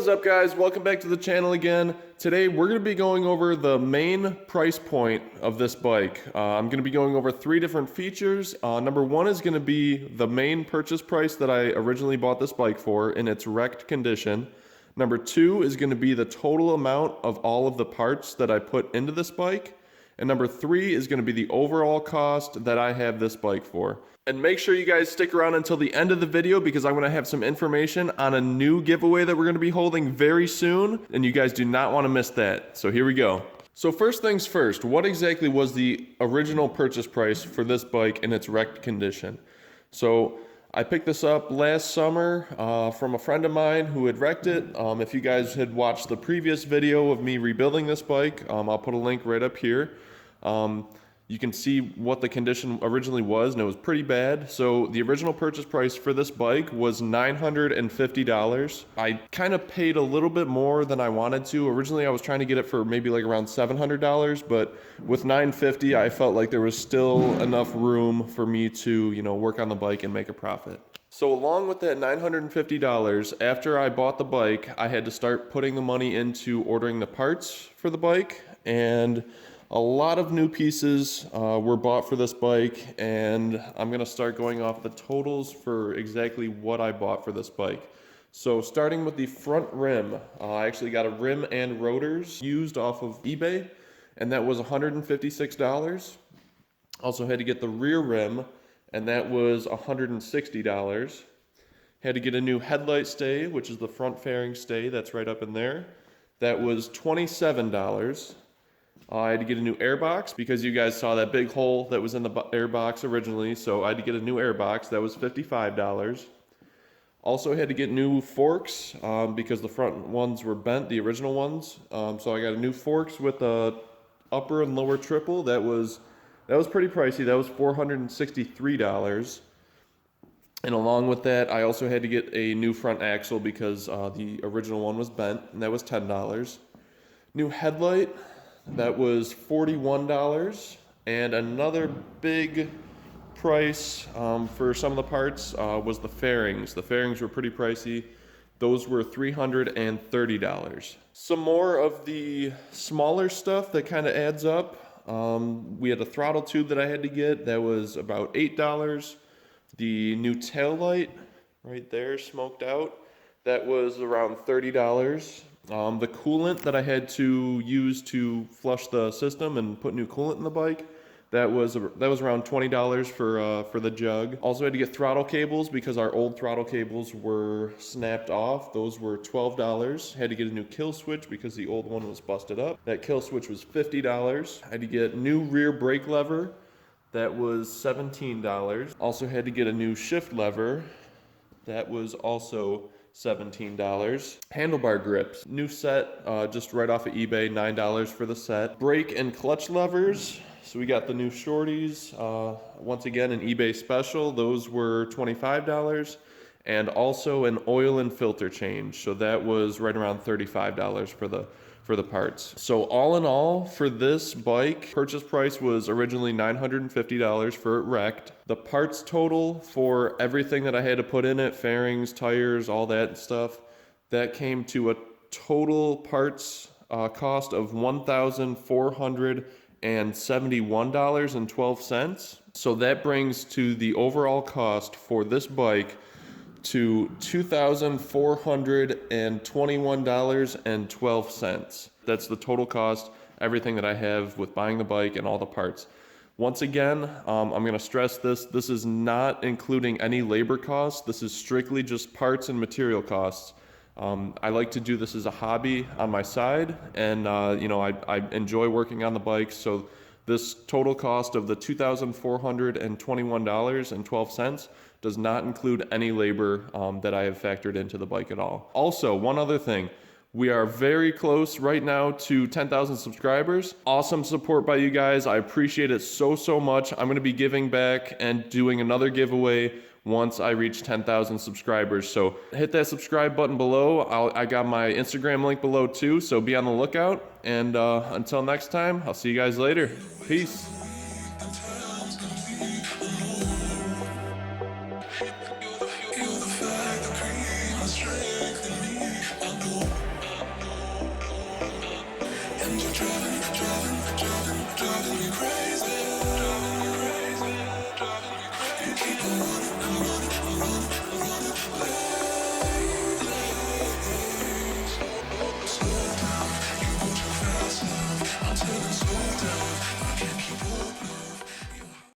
What is up, guys? Welcome back to the channel again. Today we're going to be going over the main price point of this bike. I'm going to be going over 3 different features. Number 1 is going to be the main purchase price that I originally bought this bike for in its wrecked condition. Number 2 is going to be the total amount of all of the parts that I put into this bike. And number 3 is going to be the overall cost that I have this bike for. And make sure you guys stick around until the end of the video because I'm going to have some information on a new giveaway that we're going to be holding very soon. And you guys do not want to miss that. So here we go. So first things first, what exactly was the original purchase price for this bike in its wrecked condition? So I picked this up last summer from a friend of mine who had wrecked it. If you guys had watched the previous video of me rebuilding this bike, I'll put a link right up here. You can see what the condition originally was, and it was pretty bad. So the original purchase price for this bike was $950. I kind of paid a little bit more than I wanted to. Originally, I was trying to get it for maybe like around $700, but with $950, I felt like there was still enough room for me to, work on the bike and make a profit. So along with that $950, after I bought the bike, I had to start putting the money into ordering the parts for the bike, and a lot of new pieces were bought for this bike, and I'm going to start going off the totals for exactly what I bought for this bike. So starting with the front rim, I actually got a rim and rotors used off of eBay, and that was $156. Also had to get the rear rim, and that was $160. Had to get a new headlight stay, which is the front fairing stay that's right up in there. That was $27. I had to get a new airbox because you guys saw that big hole that was in the airbox originally, so I had to get a new airbox. That was $55. Also had to get new forks because the front ones were bent, the original ones. So I got a new forks with a upper and lower triple. That was pretty pricey. That was $463. And along with that, I also had to get a new front axle because the original one was bent, and that was $10. New headlight. That was $41, and another big price for some of the parts was the fairings. The fairings were pretty pricey. Those were $330. Some more of the smaller stuff that kind of adds up. We had a throttle tube that I had to get. That was about $8. The new tail light right there, smoked out, that was around $30. The coolant that I had to use to flush the system and put new coolant in the bike, that was around $20 for the jug. Also had to get throttle cables because our old throttle cables were snapped off. Those were $12. Had to get a new kill switch because the old one was busted up. That kill switch was $50. I had to get new rear brake lever. That was $17. Also had to get a new shift lever. That was also $17. Handlebar grips, new set, just right off of eBay, $9 for the set. Brake and clutch levers, so we got the new shorties, once again an eBay special. Those were $25, and also an oil and filter change, so that was right around $35 for the parts. So all in all, for this bike, purchase price was originally $950 for it wrecked. The parts total for everything that I had to put in it, fairings, tires, all that stuff, that came to a total parts cost of $1,471.12. So that brings to the overall cost for this bike to $2,421.12. That's the total cost, everything that I have with buying the bike and all the parts. Once again, I'm going to stress this. This is not including any labor costs. This is strictly just parts and material costs. I like to do this as a hobby on my side, and I enjoy working on the bike. So this total cost of the $2,421.12 does not include any labor that I have factored into the bike at all. Also, one other thing. We are very close right now to 10,000 subscribers. Awesome support by you guys. I appreciate it so much. I'm going to be giving back and doing another giveaway once I reach 10,000 subscribers. So hit that subscribe button below. I got my Instagram link below too, so be on the lookout. And until next time, I'll see you guys later. Peace.